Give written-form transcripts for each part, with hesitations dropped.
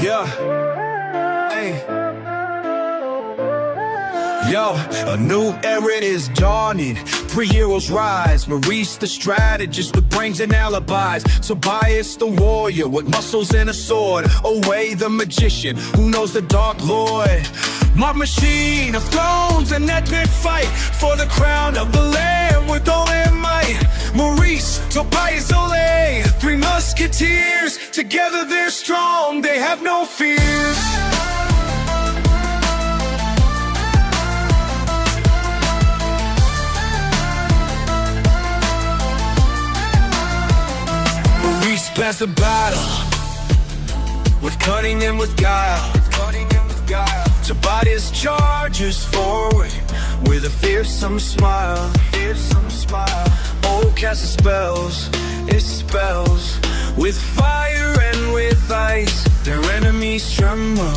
Yeah. Hey. Yo, a new era is dawning. 3 heroes rise. Maurice the strategist with brains and alibis. Tobias the warrior with muscles and a sword. Away the magician who knows the Dark Lord. MoT Machine of Thrones, an epic fight for the crown of the land with all their might. Maurice, Tobias, Olay, 3 musketeers. Together they're strong, they have no fears. Maurice plans the battle with cunning and with guile. Tobias charges forward with a fearsome smile. Oh, casts spells, it spells with fire and with ice. Their enemies tremble,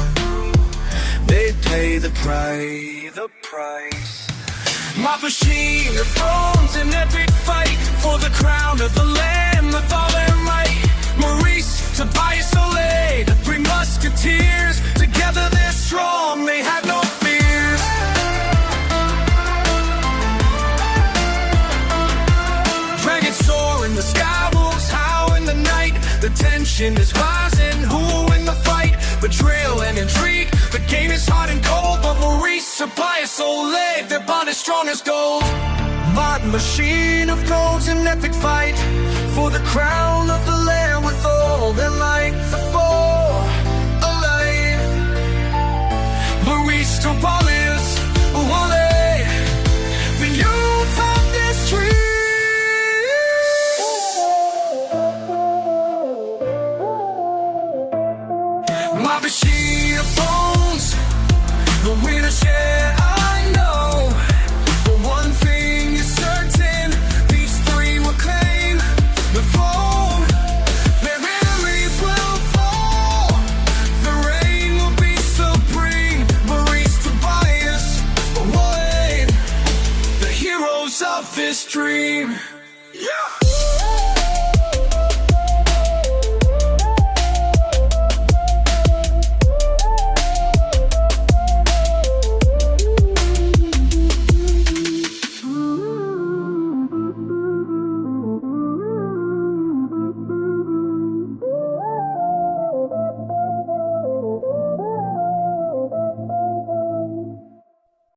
they pay the price. MoT Machine of Thrones, an epic fight for the crown of the land with all their might. Maurice, Tobias, Olay, the 3 musketeers. Together they're strong, they have no fears. Dragons soar in the sky, wolves howl in the night. The tension is rising, who will win the fight? Betrayal and intrigue, the game is hot and cold. But Maurice, Tobias, Olay, their bond is strong as gold. MoT Machine of Thrones, an epic fight for the crown of the land with all their light. The four alive. Maurice, Tobias, Olay, the youth of this tree. MoT Machine of Thrones, the winner share I know. But one thing is certain, these 3 will claim the throne. Their enemies will fall, the reign will be supreme. Maurice, Tobias, Olay, the heroes of this dream. Yeah.